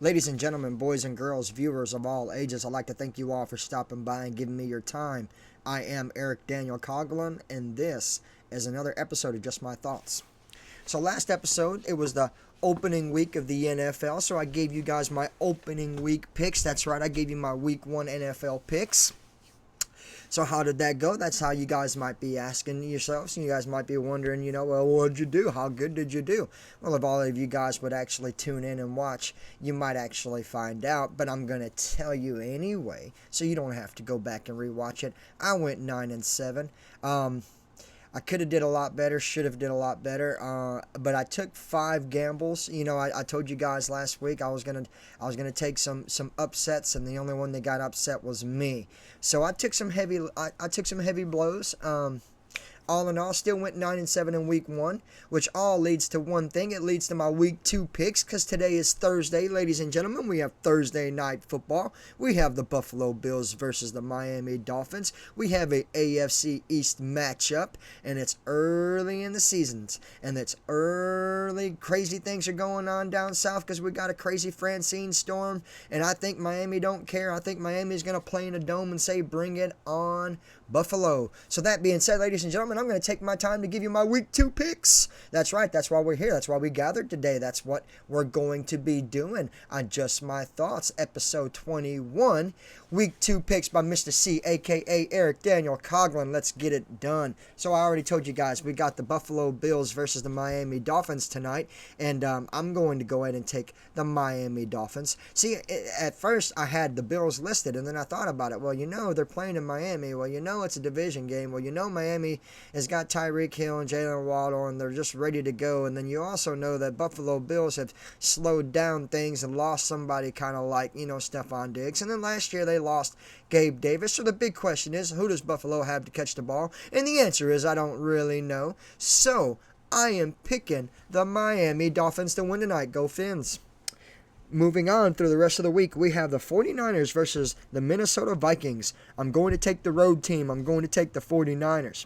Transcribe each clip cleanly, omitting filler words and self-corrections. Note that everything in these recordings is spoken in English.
Ladies and gentlemen, boys and girls, viewers of all ages, I'd like to thank you all for stopping by and giving me your time. I am Eric Daniel Coughlin, and this is another episode of Just My Thoughts. So last episode, it was the opening week of the NFL, so I gave you guys my opening week picks. That's right, I gave you my week 1 NFL picks. So how did that go? That's how you guys might be asking yourselves. And you guys might be wondering, well, what did you do? How good did you do? Well, if all of you guys would actually tune in and watch, you might actually find out. But I'm going to tell you anyway, so you don't have to go back and rewatch it. I went 9-7. I could have did a lot better, should have did a lot better, but I took 5 gambles. I told you guys last week I was gonna take some upsets, and the only one that got upset was me. So I took some heavy blows. All in all, still went 9-7 in week 1, which all leads to one thing. It leads to my week 2 picks, because today is Thursday, ladies and gentlemen. We have Thursday night football. We have the Buffalo Bills versus the Miami Dolphins. We have a AFC East matchup, and it's early in the seasons, and it's early. Crazy things are going on down south because we got a crazy Francine storm, and I think Miami don't care. I think Miami's going to play in a dome and say, bring it on, Buffalo. So that being said, ladies and gentlemen, I'm going to take my time to give you my week 2 picks. That's right. That's why we're here. That's why we gathered today. That's what we're going to be doing on Just My Thoughts, episode 21. Week 2 picks by Mr. C, a.k.a. Eric Daniel Coughlin. Let's get it done. So I already told you guys, we got the Buffalo Bills versus the Miami Dolphins tonight, and I'm going to go ahead and take the Miami Dolphins. See, at first I had the Bills listed, and then I thought about it. Well, they're playing in Miami. Well, it's a division game. Well, Miami has got Tyreek Hill and Jalen Waddle, and they're just ready to go. And then you also know that Buffalo Bills have slowed down things and lost somebody kind of like, Stephon Diggs. And then last year they lost Gabe Davis. So the big question is, who does Buffalo have to catch the ball? And the answer is, I don't really know. So I am picking the Miami Dolphins to win tonight. Go Fins. Moving on through the rest of the week, we have the 49ers versus the Minnesota Vikings. I'm going to take the road team. I'm going to take the 49ers.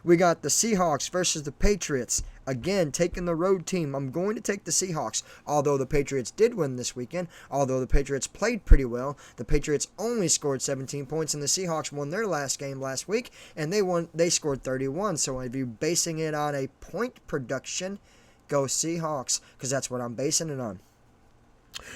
We got the Seahawks versus the Patriots. Again, taking the road team. I'm going to take the Seahawks. Although the Patriots did win this weekend, although the Patriots played pretty well, the Patriots only scored 17 points, and the Seahawks won their last game last week, and they scored 31. So if you're basing it on a point production, go Seahawks, because that's what I'm basing it on.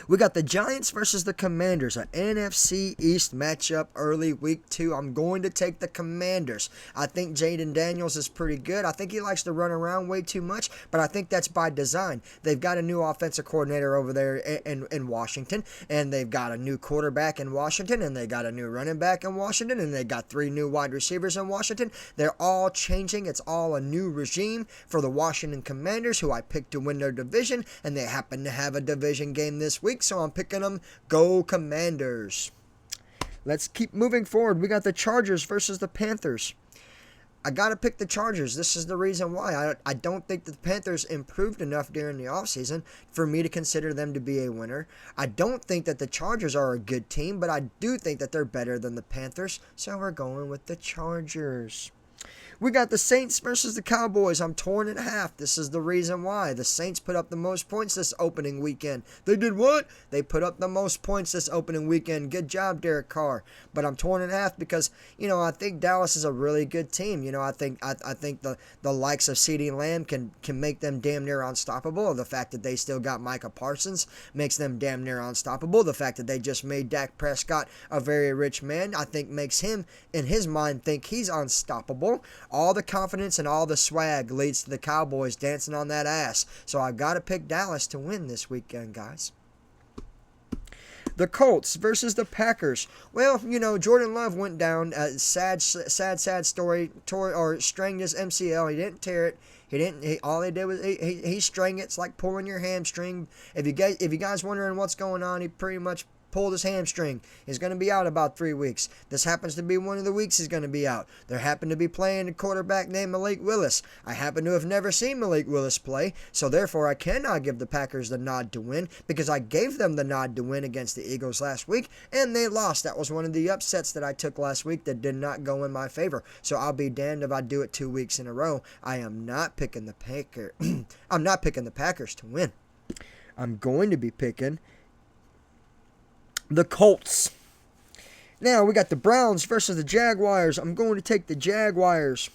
We got the Giants versus the Commanders, an NFC East matchup early week 2. I'm going to take the Commanders. I think Jaden Daniels is pretty good. I think he likes to run around way too much, but I think that's by design. They've got a new offensive coordinator over there in Washington, and they've got a new quarterback in Washington, and they got a new running back in Washington, and they got 3 new wide receivers in Washington. They're all changing. It's all a new regime for the Washington Commanders, who I picked to win their division, and they happen to have a division game this week, so I'm picking them. Go Commanders. Let's keep moving forward. We got the Chargers versus the Panthers. I got to pick the Chargers. This is the reason why. I don't think the Panthers improved enough during the offseason for me to consider them to be a winner. I don't think that the Chargers are a good team, but I do think that they're better than the Panthers, so we're going with the Chargers. We got the Saints versus the Cowboys. I'm torn in half. This is the reason why. The Saints put up the most points this opening weekend. They did what? They put up the most points this opening weekend. Good job, Derek Carr. But I'm torn in half because, I think Dallas is a really good team. I think the likes of CeeDee Lamb can make them damn near unstoppable. The fact that they still got Micah Parsons makes them damn near unstoppable. The fact that they just made Dak Prescott a very rich man, I think makes him, in his mind, think he's unstoppable. All the confidence and all the swag leads to the Cowboys dancing on that ass. So I've got to pick Dallas to win this weekend, guys. The Colts versus the Packers. Well, Jordan Love went down. Sad story. Strained his MCL. He didn't tear it. All he did was he strained it. It's like pulling your hamstring. If you guys wondering what's going on, he pretty much pulled his hamstring. He's going to be out about 3 weeks. This happens to be one of the weeks he's going to be out. There happened to be playing a quarterback named Malik Willis. I happen to have never seen Malik Willis play, so therefore I cannot give the Packers the nod to win because I gave them the nod to win against the Eagles last week, and they lost. That was one of the upsets that I took last week that did not go in my favor. So I'll be damned if I do it 2 weeks in a row. I am not picking the Packers. I'm not picking the Packers to win. I'm going to be picking the Colts. Now we got the Browns versus the Jaguars. I'm going to take the Jaguars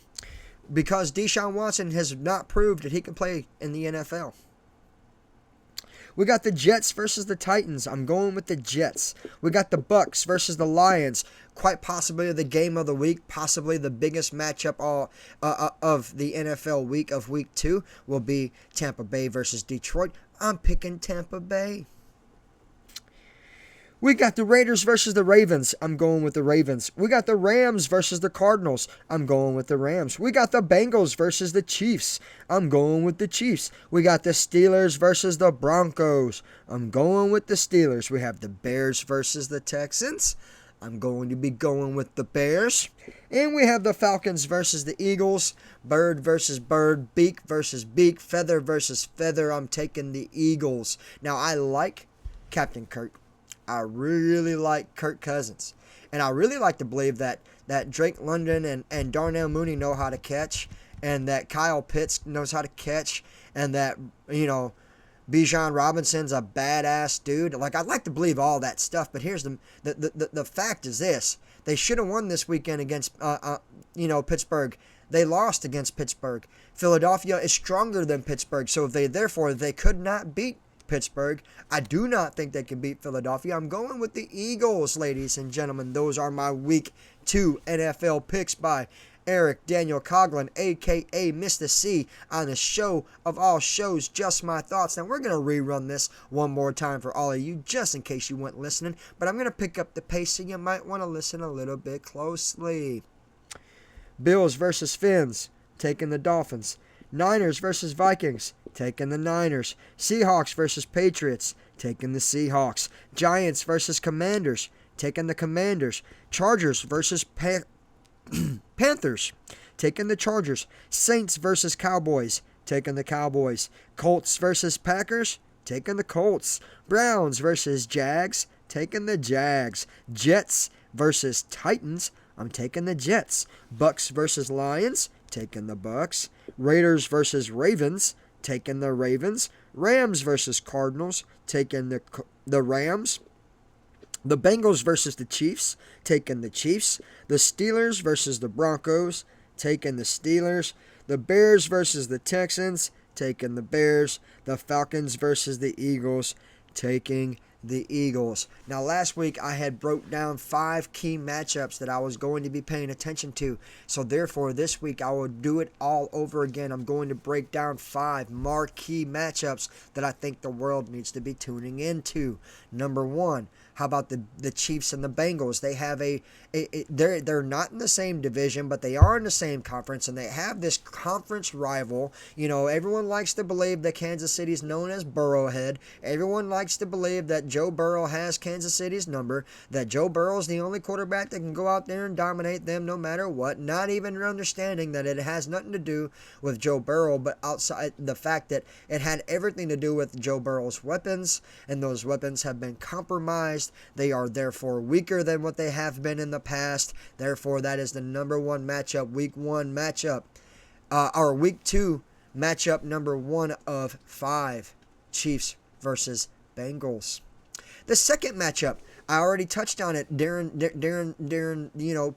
because Deshaun Watson has not proved that he can play in the NFL. We got the Jets versus the Titans. I'm going with the Jets. We got the Bucks versus the Lions. Quite possibly the game of the week, possibly the biggest matchup of the NFL week of week 2 will be Tampa Bay versus Detroit. I'm picking Tampa Bay. We got the Raiders versus the Ravens. I'm going with the Ravens. We got the Rams versus the Cardinals. I'm going with the Rams. We got the Bengals versus the Chiefs. I'm going with the Chiefs. We got the Steelers versus the Broncos. I'm going with the Steelers. We have the Bears versus the Texans. I'm going to be going with the Bears. And we have the Falcons versus the Eagles. Bird versus bird. Beak versus beak. Feather versus feather. I'm taking the Eagles. Now, I like Captain Kirk. I really like Kirk Cousins. And I really like to believe that Drake London and Darnell Mooney know how to catch, and that Kyle Pitts knows how to catch, and that, Bijan Robinson's a badass dude. Like, I'd like to believe all that stuff, but here's the fact is this. They should have won this weekend against, Pittsburgh. They lost against Pittsburgh. Philadelphia is stronger than Pittsburgh, so therefore they could not beat Pittsburgh. I do not think they can beat Philadelphia. I'm going with the Eagles, ladies and gentlemen. Those are my Week 2 NFL picks by Eric Daniel Coughlin, a.k.a. Mr. C, on the show of all shows, Just My Thoughts. Now, we're going to rerun this one more time for all of you, just in case you weren't listening, but I'm going to pick up the pace, so you might want to listen a little bit closely. Bills versus Fins, taking the Dolphins. Niners versus Vikings, taking the Niners. Seahawks versus Patriots, taking the Seahawks. Giants versus Commanders, taking the Commanders. Chargers versus Panthers, taking the Chargers. Saints versus Cowboys, taking the Cowboys. Colts versus Packers, taking the Colts. Browns versus Jags, taking the Jags. Jets versus Titans, I'm taking the Jets. Bucks versus Lions, taking the Bucks. Raiders versus Ravens, taking the Ravens. Rams versus Cardinals, taking the Rams. The Bengals versus the Chiefs, taking the Chiefs. The Steelers versus the Broncos, taking the Steelers. The Bears versus the Texans, taking the Bears. The Falcons versus the Eagles, taking the Eagles. Now, last week I had broke down 5 key matchups that I was going to be paying attention to. So therefore, this week I will do it all over again. I'm going to break down 5 marquee matchups that I think the world needs to be tuning into. Number 1, how about the Chiefs and the Bengals? They have they're not in the same division, but they are in the same conference, and they have this conference rival. Everyone likes to believe that Kansas City is known as Burrowhead. Everyone likes to believe that Joe Burrow has Kansas City's number, that Joe Burrow is the only quarterback that can go out there and dominate them no matter what, not even understanding that it has nothing to do with Joe Burrow, but outside the fact that it had everything to do with Joe Burrow's weapons, and those weapons have been compromised. They are therefore weaker than what they have been in the past. Therefore, that is the number 1 matchup, week 1 matchup, or week 2 matchup number 1 of 5, Chiefs versus Bengals. The second matchup, I already touched on it during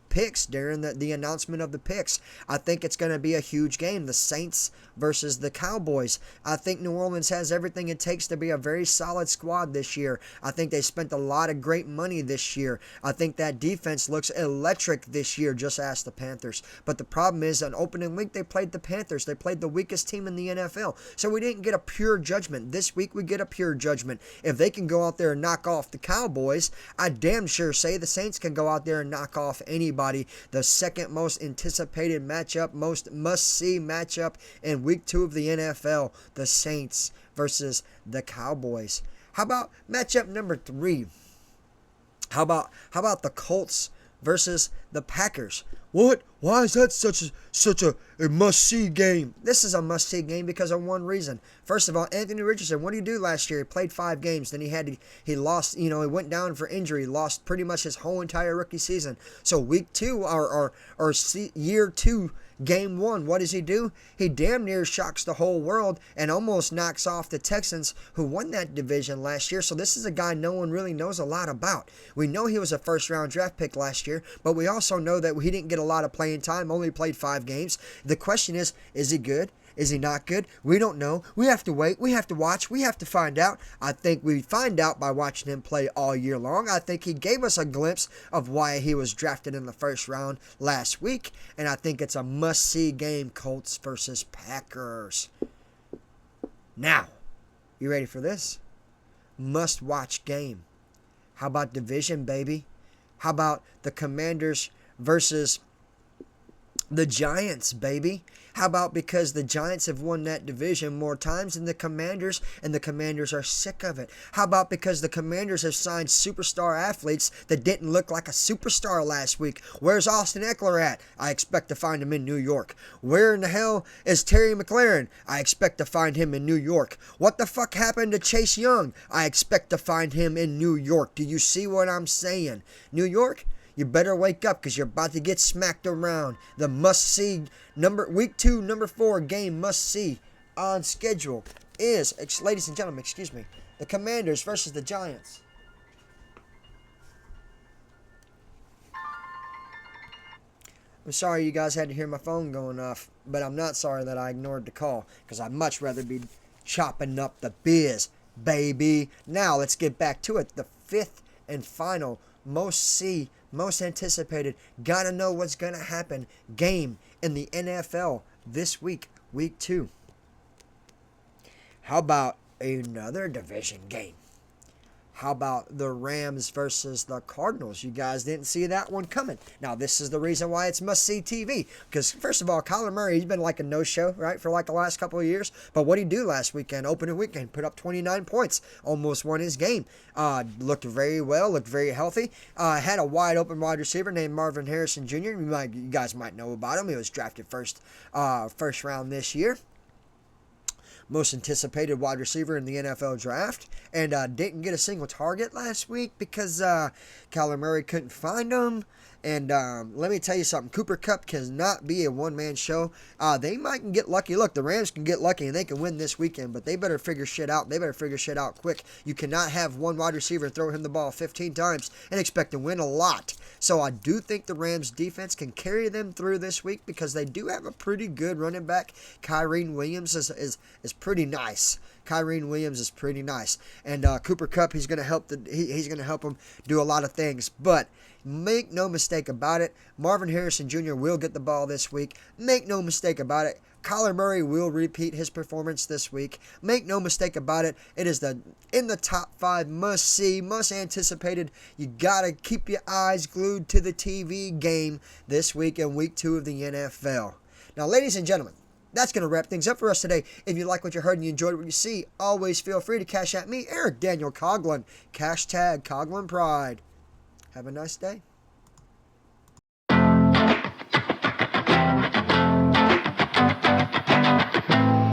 picks, during the announcement of the picks. I think it's going to be a huge game. The Saints versus the Cowboys. I think New Orleans has everything it takes to be a very solid squad this year. I think they spent a lot of great money this year. I think that defense looks electric this year, just ask the Panthers. But the problem is, on opening week, they played the Panthers. They played the weakest team in the NFL. So we didn't get a pure judgment. This week, we get a pure judgment. If they can go out there and knock off the Cowboys, I damn sure say the Saints can go out there and knock off anybody. The second most anticipated matchup, most must-see matchup in week 2 of the NFL, the Saints versus the Cowboys. How about matchup number 3? How about the Colts versus the Packers? What? Why is that such a must-see game? This is a must-see game because of one reason. First of all, Anthony Richardson, what did he do last year? He played 5 games. Then he lost, he went down for injury. Lost pretty much his whole entire rookie season. So week 2, or year 2 Game 1, what does he do? He damn near shocks the whole world and almost knocks off the Texans, who won that division last year. So this is a guy no one really knows a lot about. We know he was a first-round draft pick last year, but we also know that he didn't get a lot of playing time, only played 5 games. The question is he good? Is he not good? We don't know. We have to wait. We have to watch. We have to find out. I think we find out by watching him play all year long. I think he gave us a glimpse of why he was drafted in the first round last week. And I think it's a must-see game, Colts versus Packers. Now, you ready for this? Must-watch game. How about division, baby? How about the Commanders versus the Giants, baby? How about because the Giants have won that division more times than the Commanders, and the Commanders are sick of it? How about because the Commanders have signed superstar athletes that didn't look like a superstar last week? Where's Austin Eckler at? I expect to find him in New York. Where in the hell is Terry McLaurin? I expect to find him in New York. What the fuck happened to Chase Young? I expect to find him in New York. Do you see what I'm saying? New York? You better wake up because you're about to get smacked around. The must-see week 2, number 4 game must-see on schedule is, ladies and gentlemen, the Commanders versus the Giants. I'm sorry you guys had to hear my phone going off, but I'm not sorry that I ignored the call because I'd much rather be chopping up the biz, baby. Now let's get back to it. The 5th and final most anticipated, gotta know what's gonna happen game in the NFL this week, week 2. How about another division game? How about the Rams versus the Cardinals? You guys didn't see that one coming. Now, this is the reason why it's must-see TV. Because, first of all, Kyler Murray, he's been like a no-show, right, for like the last couple of years. But what did he do last weekend? Opening weekend, put up 29 points. Almost won his game. Looked very well, looked very healthy. Had a wide-open wide receiver named Marvin Harrison Jr. You guys might know about him. He was drafted first round this year. Most anticipated wide receiver in the NFL draft, and didn't get a single target last week because Kyler Murray couldn't find him. And let me tell you something, Cooper Kupp cannot be a one-man show. They might get lucky. Look, the Rams can get lucky and they can win this weekend, but they better figure shit out. They better figure shit out quick. You cannot have one wide receiver throw him the ball 15 times and expect to win a lot. So I do think the Rams defense can carry them through this week because they do have a pretty good running back. Kyren Williams is pretty nice. Kyren Williams is pretty nice, and Cooper Kupp, he's gonna help him do a lot of things. But make no mistake about it, Marvin Harrison Jr. will get the ball this week. Make no mistake about it, Kyler Murray will repeat his performance this week. Make no mistake about it, it is in the top 5 must-see, most-anticipated. You gotta keep your eyes glued to the TV game this week in week 2 of the NFL. Now, ladies and gentlemen, that's going to wrap things up for us today. If you like what you heard and you enjoyed what you see, always feel free to cash at me, Eric Daniel Coughlin. #Coughlin Pride. Have a nice day.